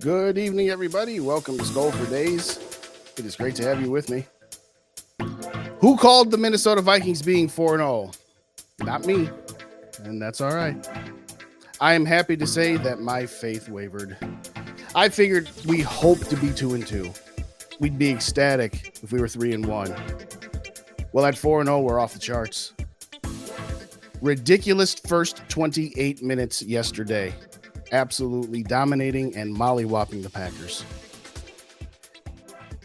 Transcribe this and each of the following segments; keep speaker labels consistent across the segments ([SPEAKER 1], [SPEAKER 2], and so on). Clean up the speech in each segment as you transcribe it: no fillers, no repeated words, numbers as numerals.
[SPEAKER 1] Good evening, everybody. Welcome to Skull for Days. It is great to have you with me. Who called the Minnesota Vikings being 4-0? Not me, and that's all right. I am happy to say that my faith wavered. I figured we hoped to be 2-2. We'd be ecstatic if we were 3-1. Well, at 4-0, we're off the charts. Ridiculous first 28 minutes yesterday. Absolutely dominating and mollywhopping the Packers.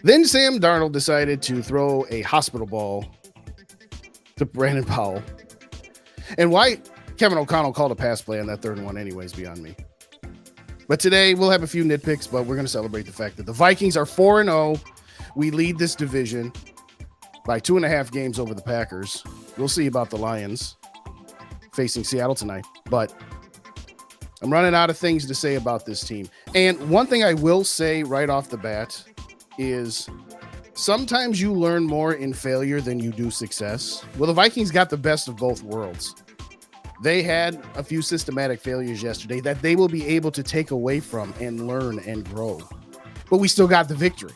[SPEAKER 1] Then Sam Darnold decided to throw a hospital ball to Brandon Powell. And why Kevin O'Connell called a pass play on that third one anyways beyond me. But today we'll have a few nitpicks, but we're going to celebrate the fact that the Vikings are 4-0. We lead this division by 2.5 games over the Packers. We'll see about the Lions facing Seattle tonight, but I'm running out of things to say about this team. And one thing I will say right off the bat is sometimes you learn more in failure than you do success. Well, the Vikings got the best of both worlds. They had a few systematic failures yesterday that they will be able to take away from and learn and grow. But we still got the victory.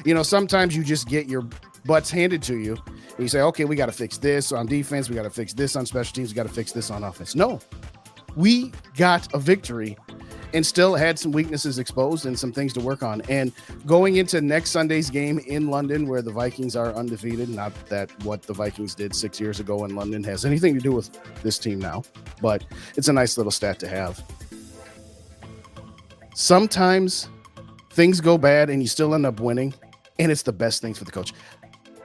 [SPEAKER 1] You know, sometimes you just get your butts handed to you and you say, okay, we got to fix this on defense. We got to fix this on special teams. We got to fix this on offense. No. We got a victory and still had some weaknesses exposed and some things to work on. And going into next Sunday's game in London, where the Vikings are undefeated, not that what the Vikings did 6 years ago in London has anything to do with this team now, but it's a nice little stat to have. Sometimes things go bad and you still end up winning, and it's the best things for the coach.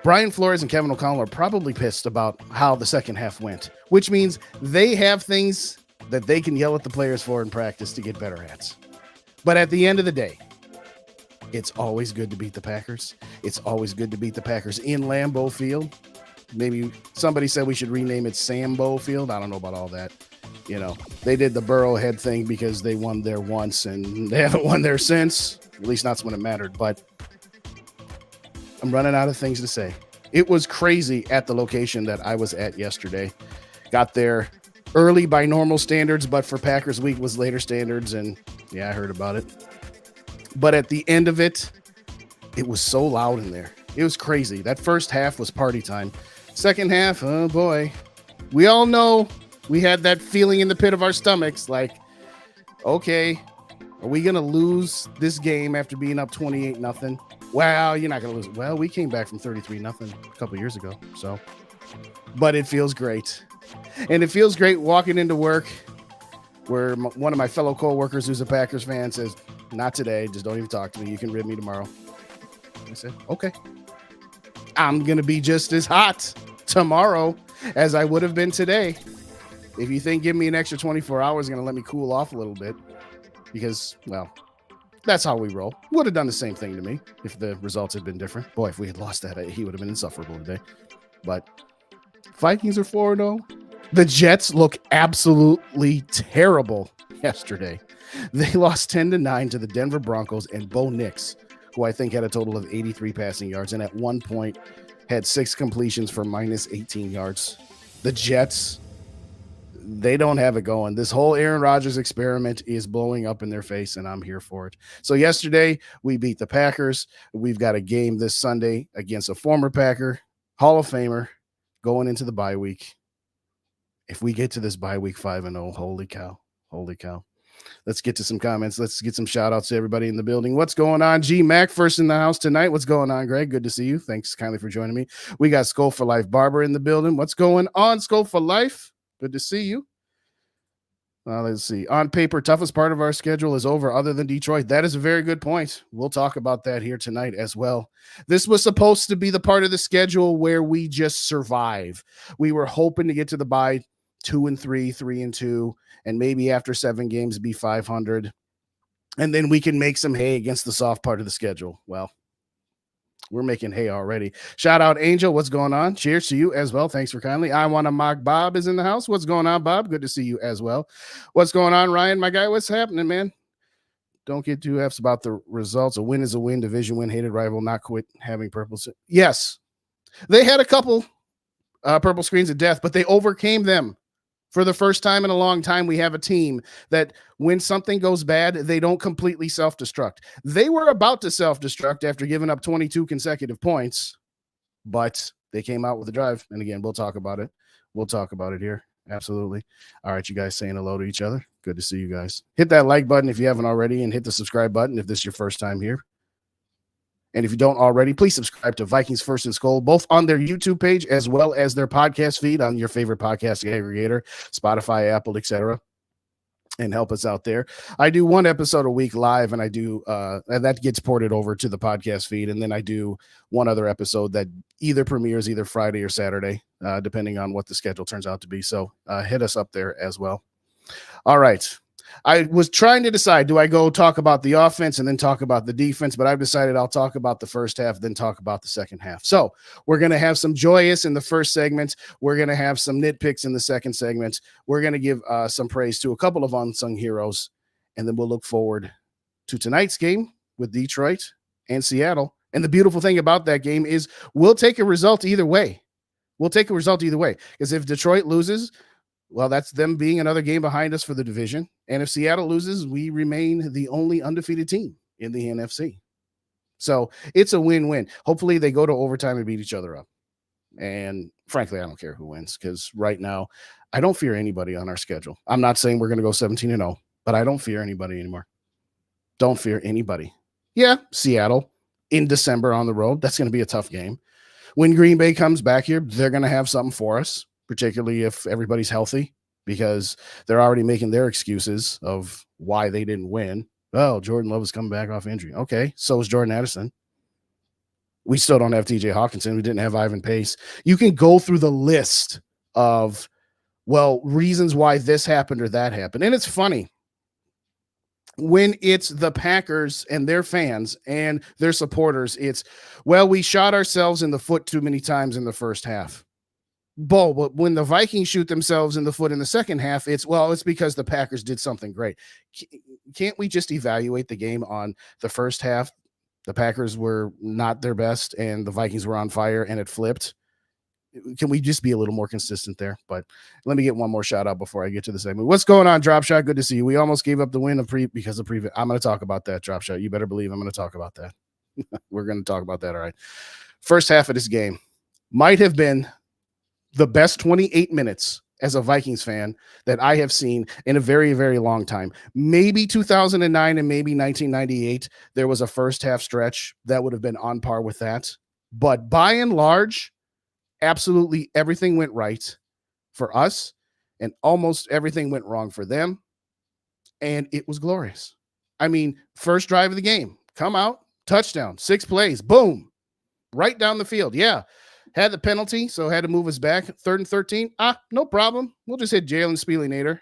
[SPEAKER 1] Brian Flores and Kevin O'Connell are probably pissed about how the second half went, which means they have things that they can yell at the players for in practice to get better at. But at the end of the day, it's always good to beat the Packers. It's always good to beat the Packers in Lambeau Field. Maybe somebody said we should rename it Sambo Field. I don't know about all that. You know, they did the Burrowhead thing because they won there once and they haven't won there since, at least not when it mattered. But I'm running out of things to say. It was crazy at the location that I was at yesterday. Got there early by normal standards, but for Packers week was later standards. And yeah, I heard about it. But at the end of it, it was so loud in there. It was crazy. That first half was party time. Second half, oh boy. We all know we had that feeling in the pit of our stomachs. Like, okay, are we going to lose this game after being up 28-0? Well, you're not going to lose. Well, we came back from 33-0 a couple years ago. So, but it feels great. And it feels great walking into work where one of my fellow coworkers who's a Packers fan says, not today. Just don't even talk to me. You can rib me tomorrow. I said, okay. I'm going to be just as hot tomorrow as I would have been today. If you think give me an extra 24 hours, going to let me cool off a little bit because, well, that's how we roll. Would have done the same thing to me if the results had been different. Boy, if we had lost that, he would have been insufferable today. But Vikings are 4-0. The Jets look absolutely terrible yesterday. They lost 10-9 to the Denver Broncos and Bo Nix, who I think had a total of 83 passing yards and at one point had 6 completions for minus 18 yards. The Jets, they don't have it going. This whole Aaron Rodgers experiment is blowing up in their face, and I'm here for it. So yesterday, we beat the Packers. We've got a game this Sunday against a former Packer, Hall of Famer, going into the bye week. If we get to this bye week 5-0, holy cow. Let's get to some comments. Let's get some shout outs to everybody in the building. What's going on? G Mac first in the house tonight. What's going on, Greg? Good to see you. Thanks kindly for joining me. We got Skull for Life Barber in the building. What's going on, Skull for Life? Good to see you. Let's see. On paper, toughest part of our schedule is over other than Detroit. That is a very good point. We'll talk about that here tonight as well. This was supposed to be the part of the schedule where we just survive. We were hoping to get to the bye 2-3, 3-2, and maybe after 7 games be 500. And then we can make some hay against the soft part of the schedule. Well, we're making hay already. Shout out Angel. What's going on? Cheers to you as well. Thanks for kindly. I want to mock Bob is in the house. What's going on, Bob? Good to see you as well. What's going on, Ryan? My guy, what's happening, man? Don't get too F's about the results. A win is a win. Division win. Hated rival. Not quit having purple. Yes. They had a couple purple screens of death, but they overcame them. For the first time in a long time, we have a team that when something goes bad, they don't completely self-destruct. They were about to self-destruct after giving up 22 consecutive points, but they came out with a drive. And again, we'll talk about it. We'll talk about it here. Absolutely. All right, you guys saying hello to each other. Good to see you guys. Hit that like button if you haven't already, and hit the subscribe button if this is your first time here. And if you don't already, please subscribe to Vikings First and Skol, both on their YouTube page as well as their podcast feed on your favorite podcast aggregator, Spotify, Apple, etc., and help us out there. I do one episode a week live, and I do and that gets ported over to the podcast feed, and then I do one other episode that either premieres either Friday or Saturday, depending on what the schedule turns out to be. So hit us up there as well. All right. I was trying to decide, do I go talk about the offense and then talk about the defense? But I've decided I'll talk about the first half, then talk about the second half. So we're going to have some joyous in the first segment. We're going to have some nitpicks in the second segment. We're going to give some praise to a couple of unsung heroes. And then we'll look forward to tonight's game with Detroit and Seattle. And the beautiful thing about that game is we'll take a result either way. We'll take a result either way. Because if Detroit loses, well, that's them being another game behind us for the division. And if Seattle loses, we remain the only undefeated team in the NFC. So it's a win-win. Hopefully they go to overtime and beat each other up. And frankly, I don't care who wins, because right now I don't fear anybody on our schedule. I'm not saying we're going to go 17-0, but I don't fear anybody anymore. Don't fear anybody. Yeah, Seattle in December on the road. That's going to be a tough game. When Green Bay comes back here, they're going to have something for us, particularly if everybody's healthy, because they're already making their excuses of why they didn't win. Oh, Jordan Love is coming back off injury. Okay, so is Jordan Addison. We still don't have TJ Hawkinson. We didn't have Ivan Pace. You can go through the list of, well, reasons why this happened or that happened. And it's funny when it's the Packers and their fans and their supporters, it's, well, we shot ourselves in the foot too many times in the first half. But when the Vikings shoot themselves in the foot in the second half, it's, well, it's because the Packers did something great. Can't we just evaluate the game on the first half? The Packers were not their best and the Vikings were on fire and it flipped. Can we just be a little more consistent there? But let me get one more shout out before I get to the segment. What's going on, Drop Shot? Good to see you. We almost gave up the win because of pre. I'm going to talk about that, Drop Shot. You better believe I'm going to talk about that. We're going to talk about that. All right. First half of this game might have been the best 28 minutes as a Vikings fan that I have seen in a very, very long time. Maybe 2009 and maybe 1998, there was a first half stretch that would have been on par with that. But by and large, absolutely everything went right for us and almost everything went wrong for them. And it was glorious. I mean, first drive of the game, come out, touchdown, 6 plays, boom, right down the field. Yeah. Had the penalty, so had to move us back. 3rd and 13. No problem. We'll just hit Jalen Spielinator.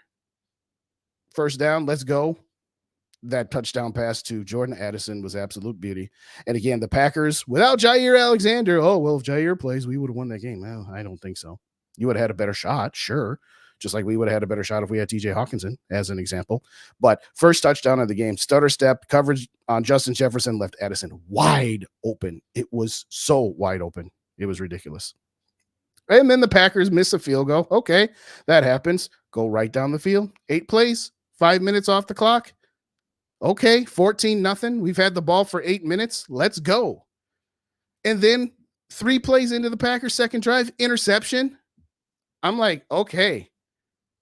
[SPEAKER 1] First down. Let's go. That touchdown pass to Jordan Addison was absolute beauty. And again, the Packers, without Jair Alexander, oh, well, if Jair plays, we would have won that game. Well, I don't think so. You would have had a better shot, sure. Just like we would have had a better shot if we had TJ Hawkinson, as an example. But first touchdown of the game, stutter step, coverage on Justin Jefferson, left Addison wide open. It was so wide open. It was ridiculous. And then the Packers miss a field goal. Okay, that happens. Go right down the field. 8 plays, 5 minutes off the clock. Okay, 14-0. We've had the ball for 8 minutes. Let's go. And then 3 plays into the Packers' second drive, interception. I'm like, okay,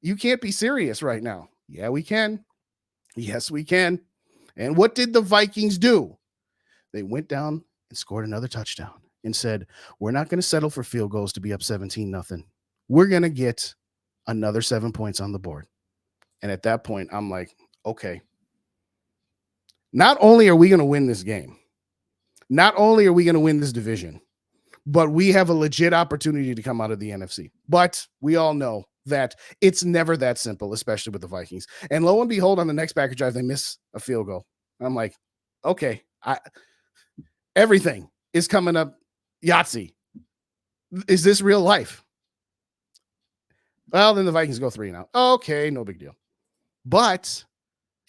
[SPEAKER 1] you can't be serious right now. Yeah, we can. Yes, we can. And what did the Vikings do? They went down and scored another touchdown and said, we're not going to settle for field goals to be up 17-0. We're going to get another 7 points on the board. And at that point, I'm like, okay. Not only are we going to win this game, not only are we going to win this division, but we have a legit opportunity to come out of the NFC. But we all know that it's never that simple, especially with the Vikings. And lo and behold, on the next Packer drive, they miss a field goal. I'm like, okay, everything is coming up Yahtzee. Is this real life? Well, then the Vikings go 3-0. Okay, no big deal. But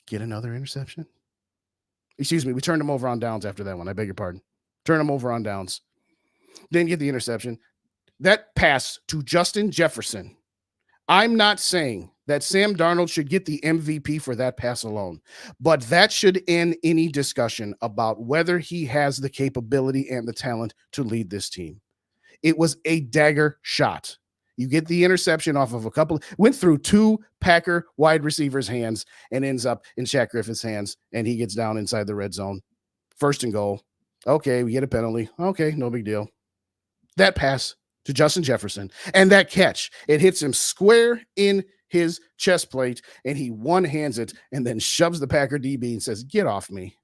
[SPEAKER 1] get another interception. Excuse me, we turned them over on downs after that one. I beg your pardon. Turn them over on downs. Didn't get the interception. That pass to Justin Jefferson I'm not saying that Sam Darnold should get the MVP for that pass alone, but that should end any discussion about whether he has the capability and the talent to lead this team. It was a dagger shot. You get the interception off of went through two Packer wide receivers' hands and ends up in Shaq Griffith's hands, and he gets down inside the red zone. First and goal. Okay, we get a penalty. Okay, no big deal. That pass to Justin Jefferson and that catch, it hits him square in his chest plate, and he one-hands it and then shoves the Packer DB and says, "Get off me."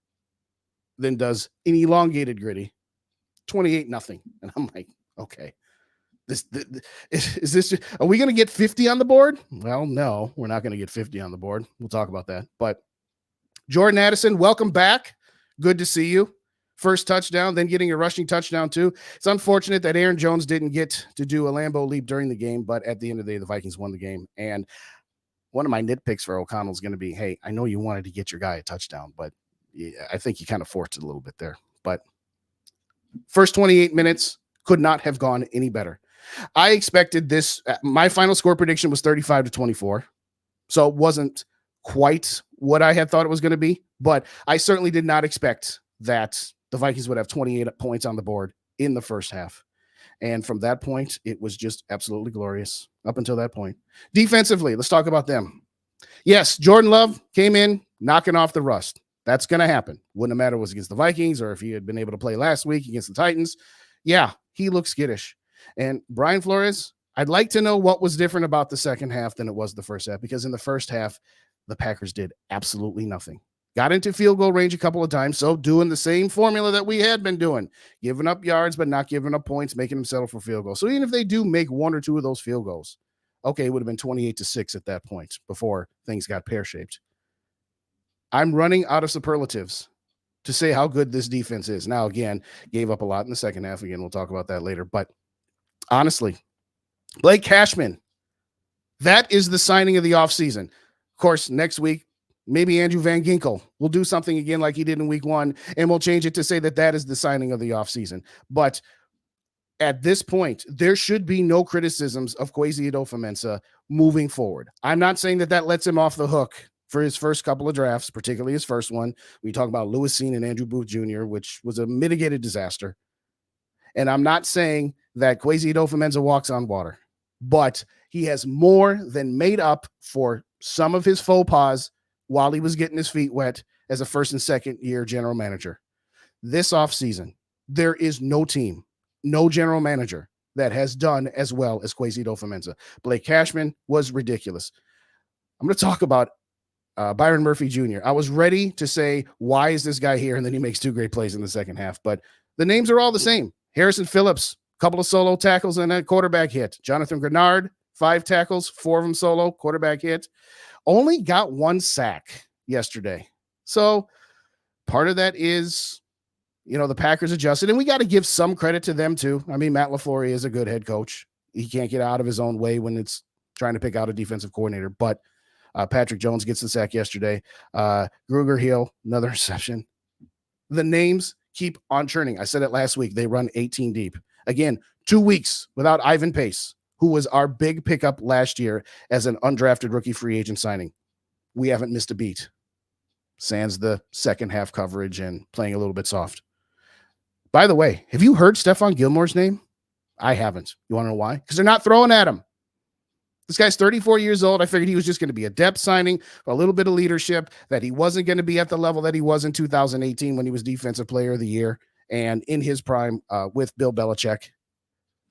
[SPEAKER 1] Then does an elongated gritty, 28-0. And I'm like, okay. Is this are we going to get 50 on the board? Well, no, we're not going to get 50 on the board. We'll talk about that. But Jordan Addison, welcome back. Good to see you. First touchdown, then getting a rushing touchdown too. It's unfortunate that Aaron Jones didn't get to do a Lambeau leap during the game, but at the end of the day, the Vikings won the game. And one of my nitpicks for O'Connell is going to be, hey, I know you wanted to get your guy a touchdown, but I think you kind of forced it a little bit there. But first 28 minutes could not have gone any better. I expected this. My final score prediction was 35-24. So it wasn't quite what I had thought it was going to be, but I certainly did not expect that the Vikings would have 28 points on the board in the first half. And from that point, it was just absolutely glorious up until that point. Defensively, let's talk about them. Yes, Jordan Love came in knocking off the rust. That's going to happen. Wouldn't matter if it was against the Vikings or if he had been able to play last week against the Titans. Yeah, he looks skittish. And Brian Flores, I'd like to know what was different about the second half than it was the first half, because in the first half, the Packers did absolutely nothing. Got into field goal range a couple of times, so doing the same formula that we had been doing, giving up yards but not giving up points, making them settle for field goals. So even if they do make one or two of those field goals, okay, it would have been 28-6 at that point before things got pear-shaped. I'm running out of superlatives to say how good this defense is. Now, again, gave up a lot in the second half. Again, we'll talk about that later. But honestly, Blake Cashman, that is the signing of the offseason. Of course, next week, maybe Andrew Van Ginkel will do something again like he did in week one, and we'll change it to say that that is the signing of the offseason. But at this point, there should be no criticisms of Kwesi Adofo-Mensah moving forward. I'm not saying that that lets him off the hook for his first couple of drafts, particularly his first one. We talk about Lewis Seen and Andrew Booth Jr., which was a mitigated disaster. And I'm not saying that Kwesi Adofo-Mensah walks on water, but he has more than made up for some of his faux pas while he was getting his feet wet as a first and second year general manager. This offseason, there is no team, no general manager that has done as well as Kwesi Adofo-Mensah. Blake Cashman was ridiculous. I'm going to talk about Byron Murphy Jr. I was ready to say, why is this guy here? And then he makes two great plays in the second half. But the names are all the same. Harrison Phillips, a couple of solo tackles and a quarterback hit. Jonathan Grenard, 5 tackles, 4 of them solo, quarterback hit. Only got 1 sack yesterday. So part of that is, the Packers adjusted, and we got to give some credit to them too. I mean, Matt LaFleur is a good head coach. He can't get out of his own way when it's trying to pick out a defensive coordinator, but Patrick Jones gets the sack yesterday. Gruger Hill, another reception. The names keep on churning. I said it last week. They run 18 deep. Again, 2 weeks without Ivan Pace, who was our big pickup last year as an undrafted rookie free agent signing. We haven't missed a beat. Sans the second half coverage and playing a little bit soft. By the way, have you heard Stephon Gilmore's name? I haven't. You want to know why? Because they're not throwing at him. This guy's 34 years old. I figured he was just going to be a depth signing for a little bit of leadership, that he wasn't going to be at the level that he was in 2018 when he was Defensive Player of the Year and in his prime with Bill Belichick.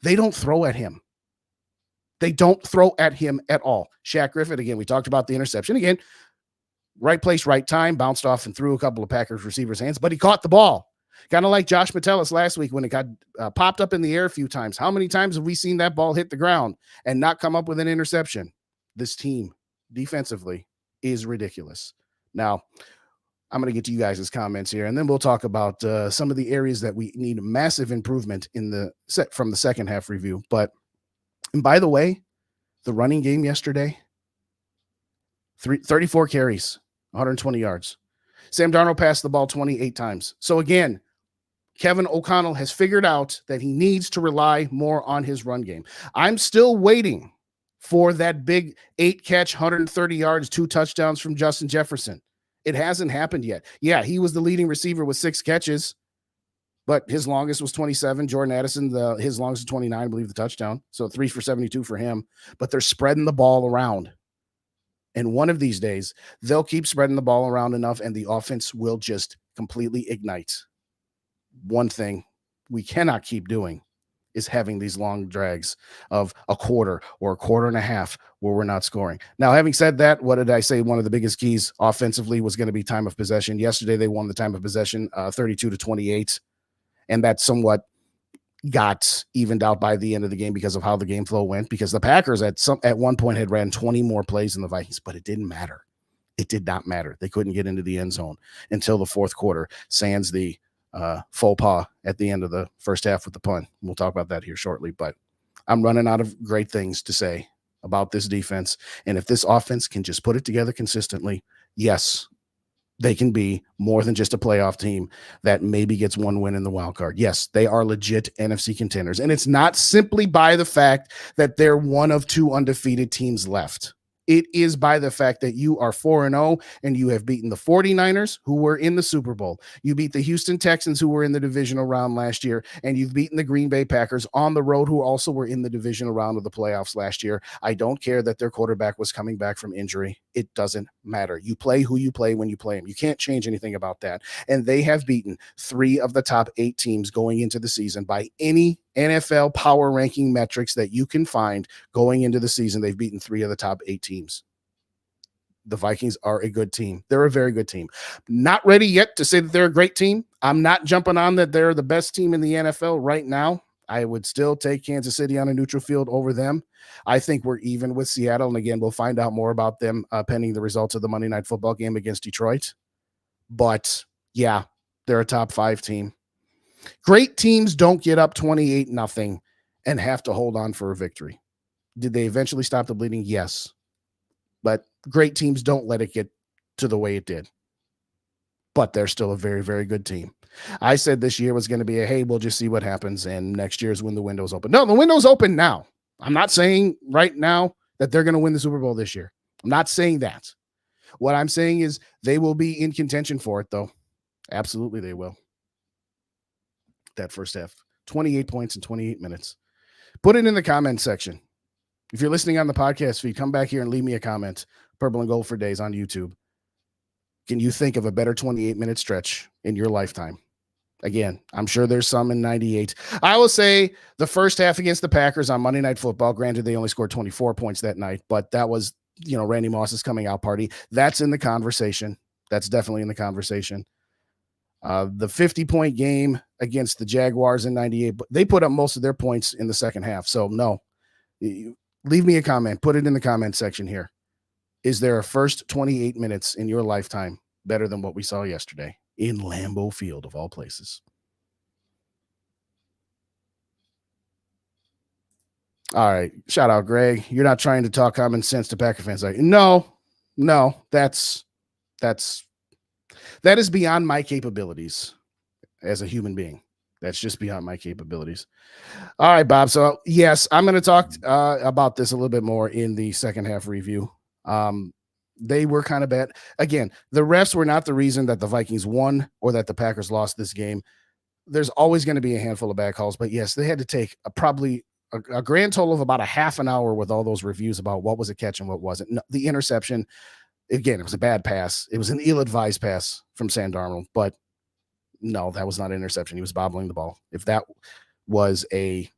[SPEAKER 1] They don't throw at him. They don't throw at him at all. Shaq Griffith, again, we talked about the interception. Again, right place, right time, bounced off and threw a couple of Packers receivers' hands, but he caught the ball. Kind of like Josh Metellus last week when it got popped up in the air a few times. How many times have we seen that ball hit the ground and not come up with an interception? This team defensively is ridiculous. Now, I'm going to get to you guys' comments here, and then we'll talk about some of the areas that we need massive improvement in from the second half review. And by the way, the running game yesterday, 34 carries, 120 yards. Sam Darnold passed the ball 28 times. So again, Kevin O'Connell has figured out that he needs to rely more on his run game. I'm still waiting for that big 8-catch, 130 yards, 2 touchdowns from Justin Jefferson. It hasn't happened yet. Yeah, he was the leading receiver with 6 catches, but his longest was 27. Jordan Addison, his longest was 29, I believe, the touchdown. So 3 for 72 for him. But they're spreading the ball around. And one of these days, they'll keep spreading the ball around enough, and the offense will just completely ignite. One thing we cannot keep doing is having these long drags of a quarter or a quarter and a half where we're not scoring. Now, having said that, what did I say? One of the biggest keys offensively was going to be time of possession. Yesterday, they won the time of possession 32-28, and that somewhat got evened out by the end of the game because of how the game flow went, because the Packers at one point had ran 20 more plays than the Vikings, but it didn't matter. It did not matter. They couldn't get into the end zone until the fourth quarter, sans the faux pas at the end of the first half with the punt. We'll talk about that here shortly, but I'm running out of great things to say about this defense. And if this offense can just put it together consistently, yes, they can be more than just a playoff team that maybe gets one win in the wild card. Yes, they are legit NFC contenders. And it's not simply by the fact that they're one of 2 undefeated teams left. It is by the fact that you are 4-0 and you have beaten the 49ers, who were in the Super Bowl. You beat the Houston Texans, who were in the divisional round last year, and you've beaten the Green Bay Packers on the road, who also were in the divisional round of the playoffs last year. I don't care that their quarterback was coming back from injury. It doesn't matter. You play who you play when you play them. You can't change anything about that. And they have beaten 3 of the top 8 teams going into the season by any NFL power ranking metrics that you can find going into the season. They've beaten 3 of the top 8 teams. The Vikings are a good team. They're a very good team. Not ready yet to say that they're a great team. I'm not jumping on that they're the best team in the NFL right now. I would still take Kansas City on a neutral field over them. I think we're even with Seattle. And again, we'll find out more about them pending the results of the Monday Night Football game against Detroit. But yeah, they're a top 5 team. Great teams don't get up 28-0 and have to hold on for a victory. Did they eventually stop the bleeding? Yes. But great teams don't let it get to the way it did. But they're still a very, very good team. I said this year was going to be hey, we'll just see what happens, and next year is when the window's open. No, the window's open now. I'm not saying right now that they're going to win the Super Bowl this year. I'm not saying that. What I'm saying is they will be in contention for it, though. Absolutely, they will. That first half, 28 points in 28 minutes. Put it in the comment section. If you're listening on the podcast feed, come back here and leave me a comment. Purple and Gold for Days on YouTube. Can you think of a better 28-minute stretch in your lifetime? Again, I'm sure there's some in 98. I will say the first half against the Packers on Monday Night Football, granted they only scored 24 points that night, but that was, Randy Moss's coming out party. That's in the conversation. That's definitely in the conversation. The 50-point game against the Jaguars in 98, but they put up most of their points in the second half. So no, leave me a comment. Put it in the comment section here. Is there a first 28 minutes in your lifetime better than what we saw yesterday in Lambeau Field of all places? All right. Shout out, Greg. You're not trying to talk common sense to Packer fans. Like, no, that is beyond my capabilities as a human being. That's just beyond my capabilities. All right, Bob. So yes, I'm going to talk about this a little bit more in the second half review. They were kind of bad. Again, the refs were not the reason that the Vikings won or that the Packers lost this game. There's always going to be a handful of bad calls, but yes, they had to take probably a grand total of about a half an hour with all those reviews about what was a catch and what wasn't. No, the interception, again, it was a bad pass. It was an ill-advised pass from Sam Darnold, but no, that was not an interception. He was bobbling the ball. If that was a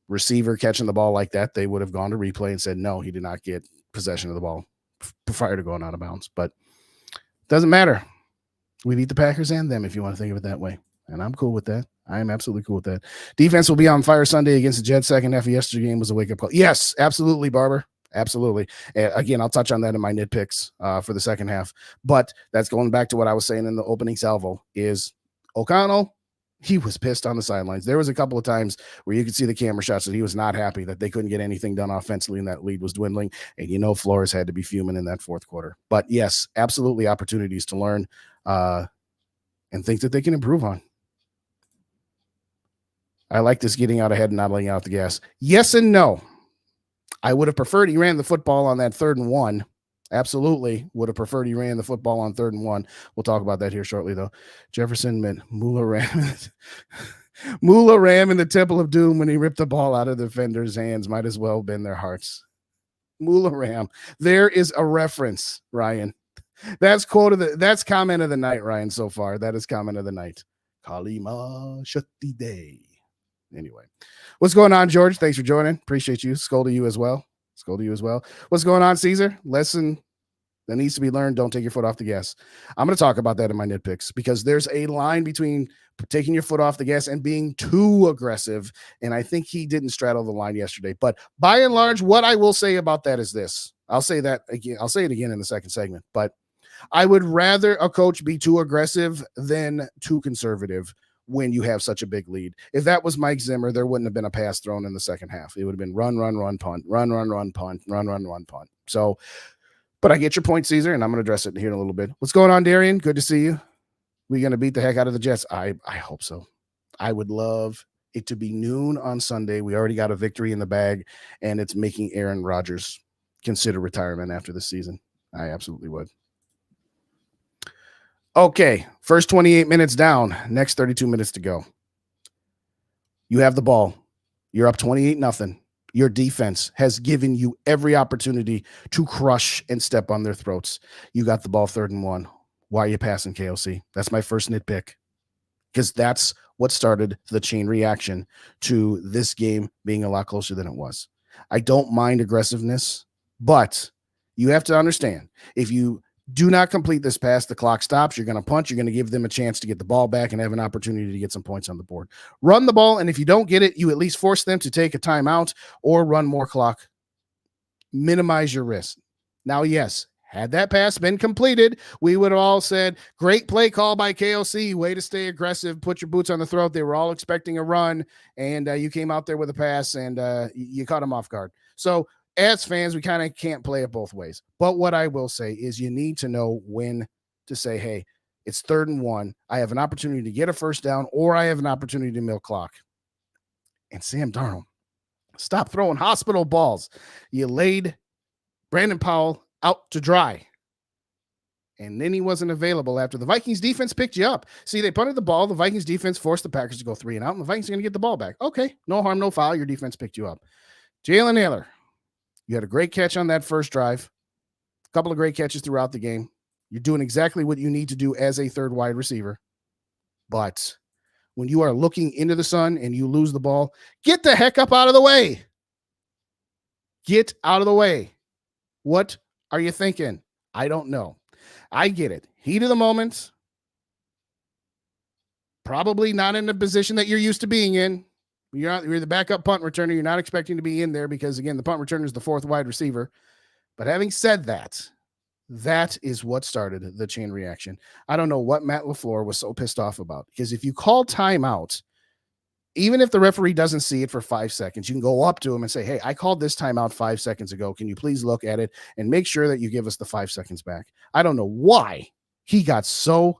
[SPEAKER 1] receiver catching the ball like that, they would have gone to replay and said, no, he did not get possession of the ball prior to going out of bounds. But doesn't matter. We beat the Packers and them, if you want to think of it that way. And I'm cool with that. I am absolutely cool with that. Defense will be on fire Sunday against the Jets. Second half of yesterday's game was a wake-up call. Yes, absolutely, Barber. Absolutely. Again, I'll touch on that in my nitpicks for the second half. But that's going back to what I was saying in the opening salvo is O'Connell, he was pissed on the sidelines. There was a couple of times where you could see the camera shots that he was not happy that they couldn't get anything done offensively and that lead was dwindling. And Flores had to be fuming in that fourth quarter. But yes, absolutely opportunities to learn and think that they can improve on. I like this getting out ahead and not letting out the gas. Yes and no. I would have preferred he ran the football on that 3rd and 1. Absolutely would have preferred he ran the football on 3rd and 1. We'll talk about that here shortly, though. Jefferson meant Moolah Ram in the Temple of Doom when he ripped the ball out of the defender's hands. Might as well have been their hearts. Moolah Ram. There is a reference, Ryan. That's that's comment of the night, Ryan, so far. That is comment of the night. Kalima Shakti Day. Anyway, what's going on, George? Thanks for joining. Appreciate you. Skull to you as well. What's going on, Caesar? Lesson that needs to be learned. Don't take your foot off the gas. I'm going to talk about that in my nitpicks because there's a line between taking your foot off the gas and being too aggressive. And I think he didn't straddle the line yesterday. But by and large, what I will say about that is this. I'll say that again. I'll say it again in the second segment. But I would rather a coach be too aggressive than too conservative when you have such a big lead. If that was Mike Zimmer, there wouldn't have been a pass thrown in the second half. It would have been run, punt, run, punt. So, but I get your point, Caesar, and I'm going to address it here in a little bit. What's going on, Darian? Good to see you. We're going to beat the heck out of the Jets. I hope so. I would love it to be noon on Sunday. We already got a victory in the bag, and it's making Aaron Rodgers consider retirement after the season. I absolutely would. Okay, first 28 minutes down, next 32 minutes to go. You have the ball. You're up 28-0. Your defense has given you every opportunity to crush and step on their throats. You got the ball 3rd and 1. Why are you passing, KOC? That's my first nitpick because that's what started the chain reaction to this game being a lot closer than it was. I don't mind aggressiveness, but you have to understand if you do not complete this pass, the clock stops. You're going to punch. You're going to give them a chance to get the ball back and have an opportunity to get some points on the board. Run the ball, and if you don't get it, you at least force them to take a timeout or run more clock. Minimize your risk. Now, yes, had that pass been completed, we would have all said, great play call by KOC, way to stay aggressive, put your boots on the throat. They were all expecting a run, and you came out there with a pass, and you caught them off guard. So, as fans, we kind of can't play it both ways. But what I will say is you need to know when to say, hey, it's 3rd and 1. I have an opportunity to get a first down or I have an opportunity to milk clock. And Sam Darnold, stop throwing hospital balls. You laid Brandon Powell out to dry. And then he wasn't available after the Vikings defense picked you up. See, they punted the ball. The Vikings defense forced the Packers to go 3 and out, and the Vikings are going to get the ball back. Okay, no harm, no foul. Your defense picked you up. Jalen Naylor. You had a great catch on that first drive, a couple of great catches throughout the game. You're doing exactly what you need to do as a 3rd wide receiver. But when you are looking into the sun and you lose the ball, get the heck up out of the way. Get out of the way. What are you thinking? I don't know. I get it. Heat of the moment. Probably not in the position that you're used to being in. You're the backup punt returner. You're not expecting to be in there because, again, the punt returner is the 4th wide receiver. But having said that, that is what started the chain reaction. I don't know what Matt LaFleur was so pissed off about because if you call timeout, even if the referee doesn't see it for 5 seconds, you can go up to him and say, hey, I called this timeout 5 seconds ago. Can you please look at it and make sure that you give us the 5 seconds back? I don't know why he got so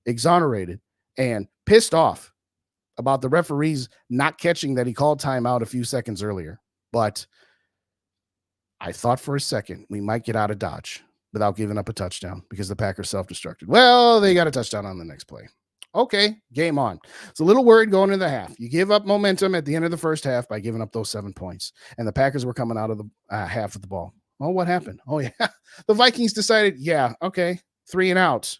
[SPEAKER 1] exonerated and pissed off about the referees not catching that he called timeout a few seconds earlier. But I thought for a second we might get out of Dodge without giving up a touchdown because the Packers self-destructed. Well, they got a touchdown on the next play. Okay, game on. It's a little worried going into the half. You give up momentum at the end of the first half by giving up those 7 points. And the Packers were coming out of the half with the ball. Oh, what happened? Oh, yeah. The Vikings decided, yeah, okay, 3 and out.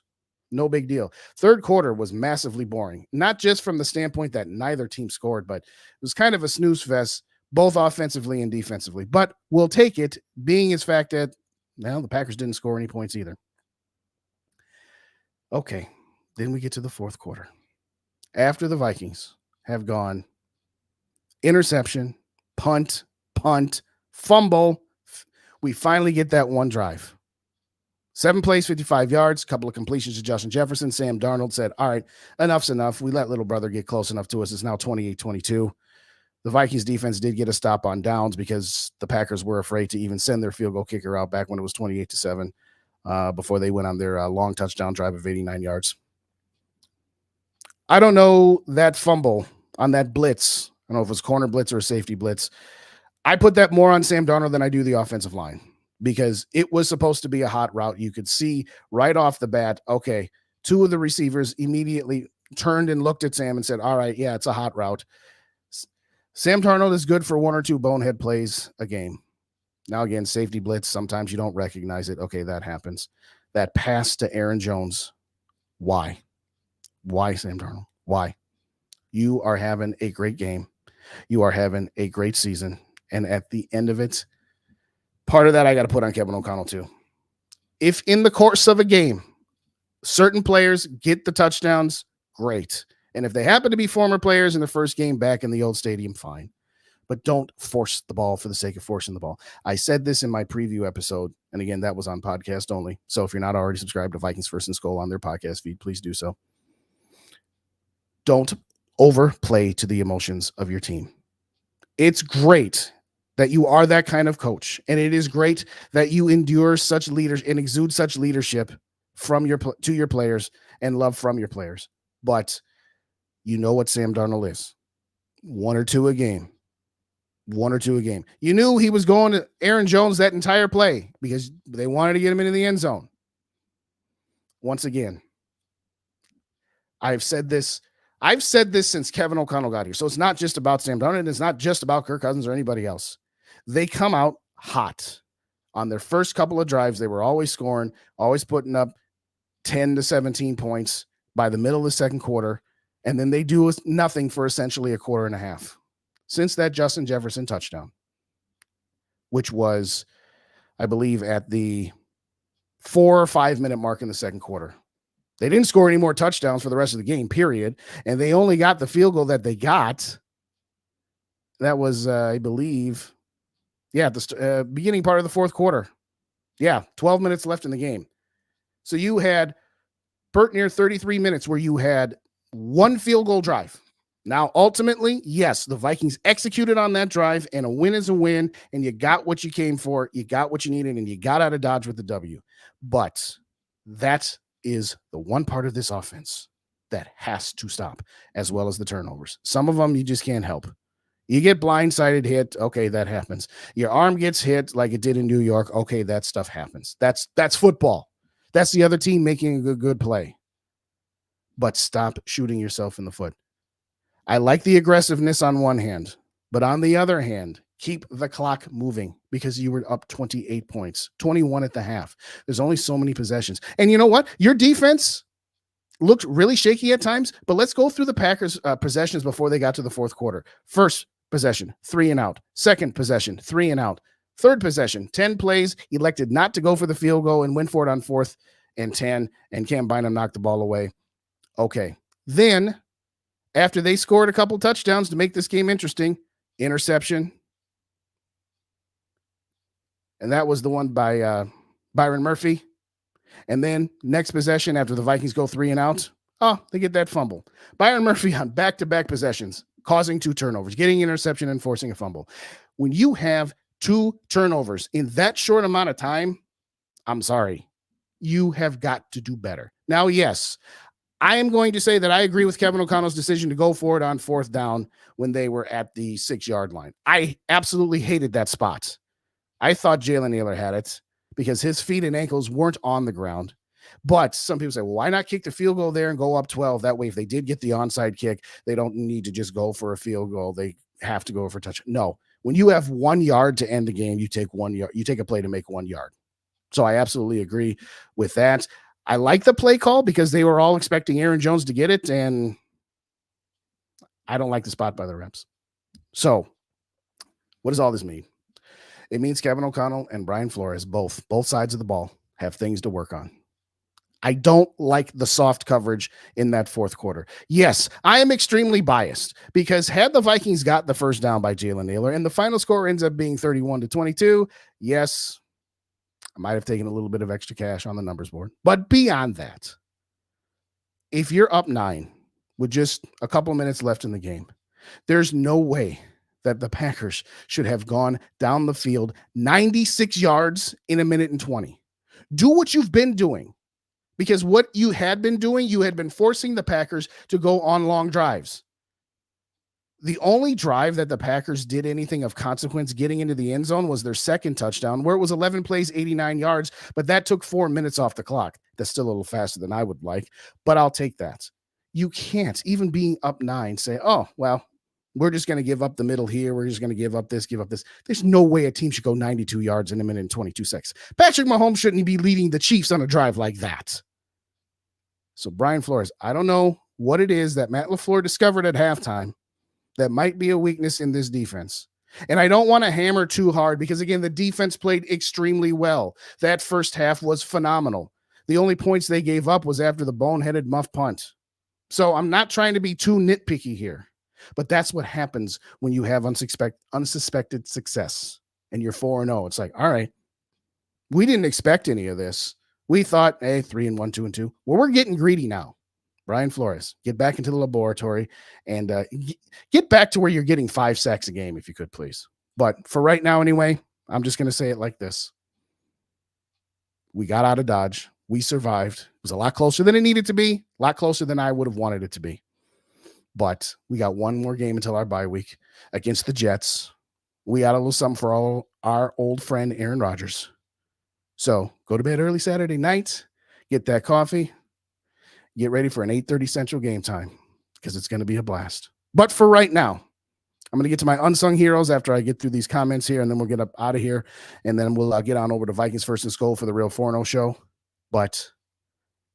[SPEAKER 1] No big deal. 3rd quarter was massively boring, not just from the standpoint that neither team scored, but it was kind of a snooze fest, both offensively and defensively. But we'll take it, being as fact that, well, the Packers didn't score any points either. Okay, then we get to the 4th quarter. After the Vikings have gone interception, punt, fumble, we finally get that one drive. 7 plays, 55 yards, couple of completions to Justin Jefferson. Sam Darnold said, all right, enough's enough. We let little brother get close enough to us. It's now 28-22. The Vikings defense did get a stop on downs because the Packers were afraid to even send their field goal kicker out back when it was 28-7 before they went on their long touchdown drive of 89 yards. I don't know that fumble on that blitz. I don't know if it was corner blitz or a safety blitz. I put that more on Sam Darnold than I do the offensive line because it was supposed to be a hot route. You could see right off the bat, okay, two of the receivers immediately turned and looked at Sam and said, all right, yeah, it's a hot route. Sam Darnold is good for one or two bonehead plays a game. Now, again, safety blitz, sometimes you don't recognize it. Okay, that happens. That pass to Aaron Jones, why? Why, Sam Darnold? Why? You are having a great game. You are having a great season. And at the end of it, part of that I got to put on Kevin O'Connell too. If in the course of a game, certain players get the touchdowns, great. And if they happen to be former players in the first game back in the old stadium, fine. But don't force the ball for the sake of forcing the ball. I said this in my preview episode, and again, that was on podcast only. So if you're not already subscribed to Vikings First and Skol on their podcast feed, please do so. Don't overplay to the emotions of your team. It's great that you are that kind of coach, and it is great that you endure such leaders and exude such leadership from to your players and love from your players. But you know what Sam Darnold is. One or two a game. You knew he was going to Aaron Jones that entire play because they wanted to get him into the end zone. Once again, I've said this since Kevin O'Connell got here. So it's not just about Sam Darnold. It's not just about Kirk Cousins or anybody else. They come out hot on their first couple of drives. They were always scoring, always putting up 10 to 17 points by the middle of the second quarter. And then they do nothing for essentially a quarter and a half. Since that Justin Jefferson touchdown, which was, I believe, at the 4 or 5 minute mark in the second quarter. They didn't score any more touchdowns for the rest of the game, period. And they only got the field goal that they got. That was, I believe, at the beginning part of the fourth quarter. 12 minutes left in the game. So you had near 33 minutes where you had one field goal drive. Now, ultimately, yes, the Vikings executed on that drive, and a win is a win, and you got what you came for, you got what you needed, and you got out of Dodge with the W. But that is the one part of this offense that has to stop, as well as the turnovers. Some of them you just can't help. You get blindsided hit, okay, that happens. Your arm gets hit like it did in New York, okay, that stuff happens. That's football. That's the other team making a good play. But stop shooting yourself in the foot. I like the aggressiveness on one hand, but on the other hand, keep the clock moving because you were up 28 points, 21 at the half. There's only so many possessions. And you know what? Your defense looked really shaky at times, but let's go through the Packers' possessions before they got to the fourth quarter. First possession, 3 and out. Second possession, 3 and out. Third possession, 10 plays, elected not to go for the field goal and went for it on 4th and 10, and Cam Bynum knocked the ball away. Okay. Then, after they scored a couple touchdowns to make this game interesting, interception. And that was the one by Byron Murphy. And then next possession after the Vikings go 3 and out, they get that fumble. Byron Murphy on back-to-back possessions, causing 2 turnovers, getting an interception and forcing a fumble. When you have 2 turnovers in that short amount of time, I'm sorry, you have got to do better. Now, yes, I am going to say that I agree with Kevin O'Connell's decision to go for it on 4th down when they were at the 6-yard line. I absolutely hated that spot. I thought Jalen Naylor had it because his feet and ankles weren't on the ground. But some people say, well, why not kick the field goal there and go up 12? That way, if they did get the onside kick, they don't need to just go for a field goal. They have to go for a touch. No, when you have 1 yard to end the game, you take 1 yard. You take a play to make 1 yard. So I absolutely agree with that. I like the play call because they were all expecting Aaron Jones to get it, and I don't like the spot by the refs. So what does all this mean? It means Kevin O'Connell and Brian Flores, both sides of the ball, have things to work on. I don't like the soft coverage in that fourth quarter. Yes, I am extremely biased because had the Vikings got the first down by Jalen Naylor and the final score ends up being 31-22, yes, I might have taken a little bit of extra cash on the numbers board. But beyond that, if you're up 9 with just a couple minutes left in the game, there's no way that the Packers should have gone down the field 96 yards in 1:20. Do what you've been doing, because what you had been doing, you had been forcing the Packers to go on long drives. The only drive that the Packers did anything of consequence getting into the end zone was their second touchdown, where it was 11 plays, 89 yards, but that took 4 minutes off the clock. That's still a little faster than I would like, but I'll take that. You can't, even being up 9, say, oh, well, we're just going to give up the middle here. We're just going to give up this, give up this. There's no way a team should go 92 yards in a minute and 22 seconds. Patrick Mahomes shouldn't be leading the Chiefs on a drive like that. So Brian Flores, I don't know what it is that Matt LaFleur discovered at halftime that might be a weakness in this defense. And I don't want to hammer too hard because, again, the defense played extremely well. That first half was phenomenal. The only points they gave up was after the boneheaded muff punt. So I'm not trying to be too nitpicky here, but that's what happens when you have unsuspected success and you're 4-0. It's like, all right, we didn't expect any of this. We thought, hey, 3-1, 2-2. Well, we're getting greedy now. Brian Flores, get back into the laboratory and get back to where you're getting 5 sacks a game, if you could, please. But for right now, anyway, I'm just going to say it like this. We got out of Dodge. We survived. It was a lot closer than it needed to be, a lot closer than I would have wanted it to be. But we got one more game until our bye week against the Jets. We got a little something for our old friend Aaron Rodgers. So go to bed early Saturday night, get that coffee, get ready for an 8:30 Central game time because it's going to be a blast. But for right now, I'm going to get to my unsung heroes after I get through these comments here, and then we'll get up out of here, and then we'll get on over to Vikings First and Skol for the Real 4-0 show. But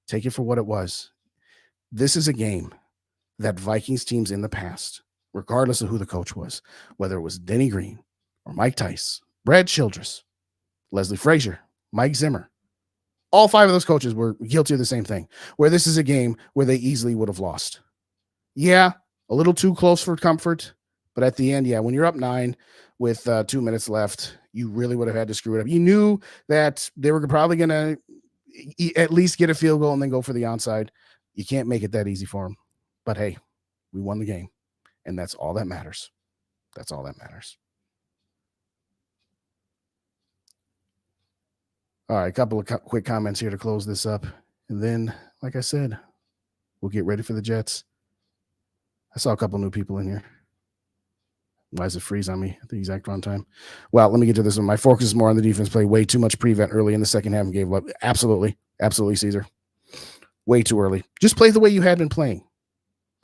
[SPEAKER 1] take it for what it was. This is a game that Vikings teams in the past, regardless of who the coach was, whether it was Denny Green or Mike Tice, Brad Childress, Leslie Frazier, Mike Zimmer, all 5 of those coaches were guilty of the same thing, where this is a game where they easily would have lost. Yeah, a little too close for comfort, but at the end, yeah, when you're up 9 with 2 minutes left, you really would have had to screw it up. You knew that they were probably going to at least get a field goal and then go for the onside. You can't make it that easy for them. But hey, we won the game, and that's all that matters. That's all that matters. All right, a couple of quick comments here to close this up. And then, like I said, we'll get ready for the Jets. I saw a couple new people in here. Why does it freeze on me at the exact wrong time? Well, let me get to this one. My focus is more on the defense play. Way too much prevent early in the second half and gave up. Absolutely. Absolutely, Caesar. Way too early. Just play the way you had been playing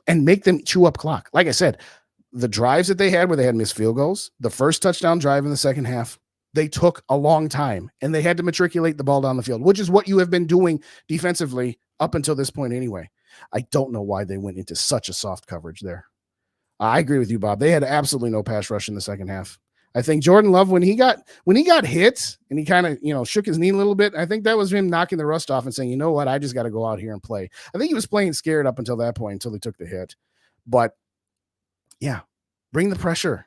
[SPEAKER 1] and make them chew up clock. Like I said, the drives that they had where they had missed field goals, the first touchdown drive in the second half, they took a long time, and they had to matriculate the ball down the field, which is what you have been doing defensively up until this point anyway. I don't know why they went into such a soft coverage there. I agree with you, Bob. They had absolutely no pass rush in the second half. I think Jordan Love, when he got hit and he kind of, shook his knee a little bit, I think that was him knocking the rust off and saying, you know what, I just got to go out here and play. I think he was playing scared up until that point, until he took the hit. But yeah, bring the pressure.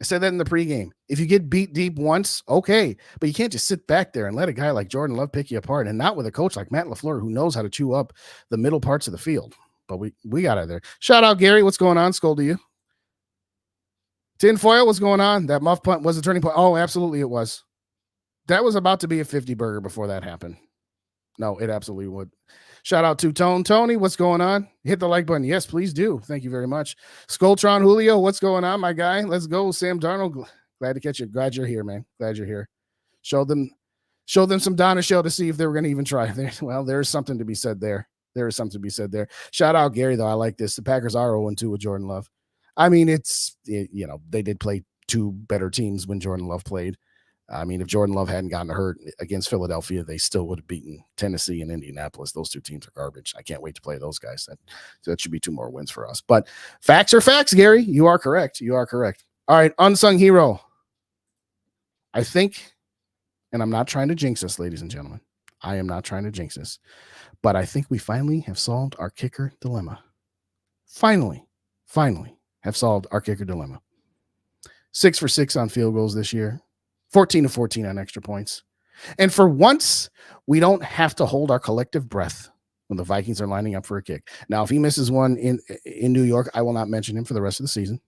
[SPEAKER 1] I said that in the pregame. If you get beat deep once, okay, but you can't just sit back there and let a guy like Jordan Love pick you apart, and not with a coach like Matt LaFleur who knows how to chew up the middle parts of the field. But we got out of there. Shout out, Gary. What's going on? Skull to you. Tinfoil, what's going on? That muff punt was a turning point. Oh, absolutely it was. That was about to be a 50 burger before that happened. No, it absolutely would. Shout out to Tony. What's going on? Hit the like button. Yes, please do. Thank you very much. Skulltron Julio, what's going on, my guy? Let's go. Sam Darnold. Glad to catch you. Glad you're here, man. Glad you're here. Show them some Donna show to see if they were going to even try. Well, there's something to be said there. There is something to be said there. Shout out Gary, though. I like this. The Packers are 0-2 with Jordan Love. I mean, they did play 2 better teams when Jordan Love played. I mean, if Jordan Love hadn't gotten hurt against Philadelphia, they still would have beaten Tennessee and Indianapolis. Those 2 teams are garbage. I can't wait to play those guys. That should be 2 more wins for us. But facts are facts, Gary. You are correct. You are correct. All right, unsung hero. I think, and I'm not trying to jinx us, ladies and gentlemen. I am not trying to jinx us. But I think we finally have solved our kicker dilemma. Finally have solved our kicker dilemma. 6 for 6 on field goals this year. 14 of 14 on extra points. And for once, we don't have to hold our collective breath when the Vikings are lining up for a kick. Now, if he misses one in New York, I will not mention him for the rest of the season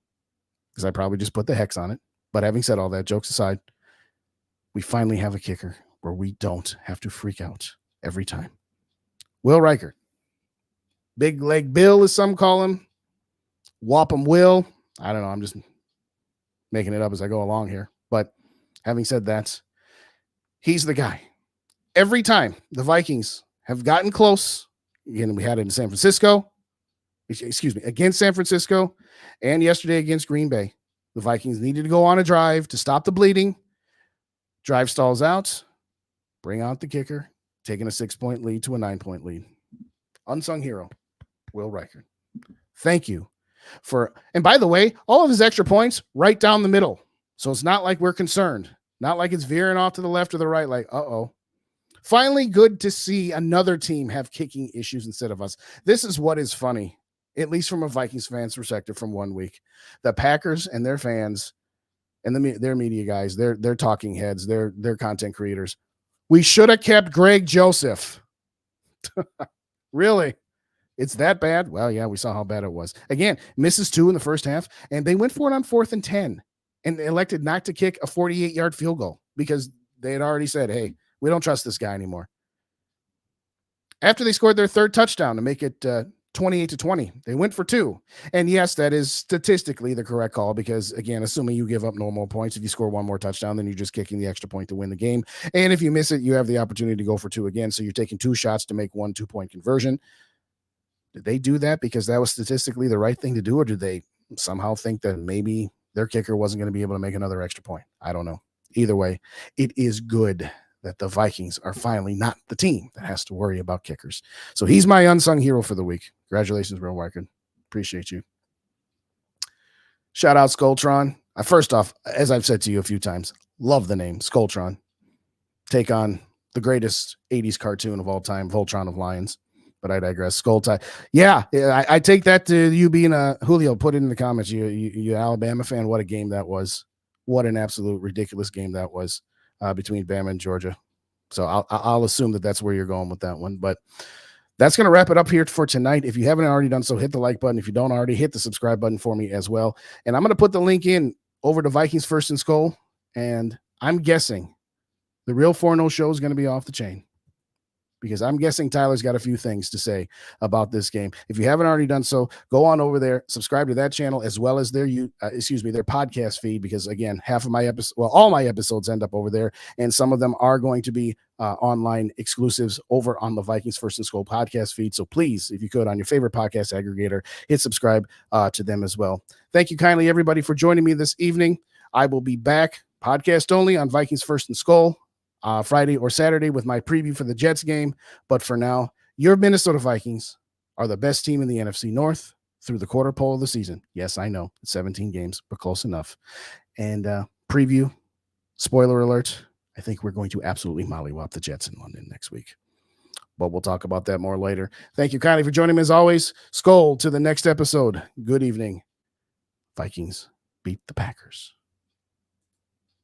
[SPEAKER 1] because I probably just put the hex on it. But having said all that, jokes aside, we finally have a kicker where we don't have to freak out every time. Will Reichert. Big Leg Bill, as some call him. Wapham Will. I don't know. I'm just making it up as I go along here. But having said that, he's the guy. Every time the Vikings have gotten close, again, we had it in San Francisco, against San Francisco, and yesterday against Green Bay. The Vikings needed to go on a drive to stop the bleeding. Drive stalls out, bring out the kicker, taking a 6-point lead to a 9-point lead. Unsung hero, Will Reichard. Thank you for, and by the way, all of his extra points right down the middle. So it's not like we're concerned, not like it's veering off to the left or the right, like, uh-oh. Finally, good to see another team have kicking issues instead of us. This is what is funny, at least from a Vikings fan's perspective from 1 week. The Packers and their fans and their media guys, their talking heads, their content creators. We should have kept Greg Joseph. Really? It's that bad? Well, yeah, we saw how bad it was. Again, misses 2 in the first half, and they went for it on 4th and 10 and elected not to kick a 48-yard field goal because they had already said, hey, we don't trust this guy anymore. After they scored their third touchdown to make it 28-20, they went for 2. And yes, that is statistically the correct call because, again, assuming you give up no more points, if you score 1 more touchdown, then you're just kicking the extra point to win the game. And if you miss it, you have the opportunity to go for 2 again. So you're taking 2 shots to make 1 2-point conversion. Did they do that because that was statistically the right thing to do, or did they somehow think that maybe their kicker wasn't going to be able to make another extra point? I don't know. Either way, it is good that the Vikings are finally not the team that has to worry about kickers. So he's my unsung hero for the week. Congratulations, Will Reichard. Appreciate you. Shout out Skulltron. First off, as I've said to you a few times, love the name Skulltron. Take on the greatest 80s cartoon of all time, Voltron of Lions. But I digress. Skull tie. Yeah, I take that to you being a Julio. Put it in the comments. You Alabama fan. What a game that was. What an absolute ridiculous game that was between Bama and Georgia. So I'll assume that that's where you're going with that one. But that's going to wrap it up here for tonight. If you haven't already done so, hit the like button. If you don't already, hit the subscribe button for me as well. And I'm going to put the link in over to Vikings First and Skull. And I'm guessing the real 4-0 show is going to be off the chain, because I'm guessing Tyler's got a few things to say about this game. If you haven't already done so, go on over there, subscribe to that channel as well as their podcast feed, because again, all my episodes end up over there, and some of them are going to be online exclusives over on the Vikings First and Skull podcast feed. So please, if you could, on your favorite podcast aggregator, hit subscribe to them as well. Thank you kindly, everybody, for joining me this evening. I will be back podcast only on Vikings First and Skull Friday or Saturday with my preview for the Jets game. But for now, your Minnesota Vikings are the best team in the NFC North through the quarter pole of the season. Yes, I know it's 17 games, but close enough. And preview, spoiler alert, I think we're going to absolutely mollywop the Jets in London next week. But we'll talk about that more later. Thank you kindly for joining me as always. Skull to the next episode. Good evening. Vikings beat the Packers.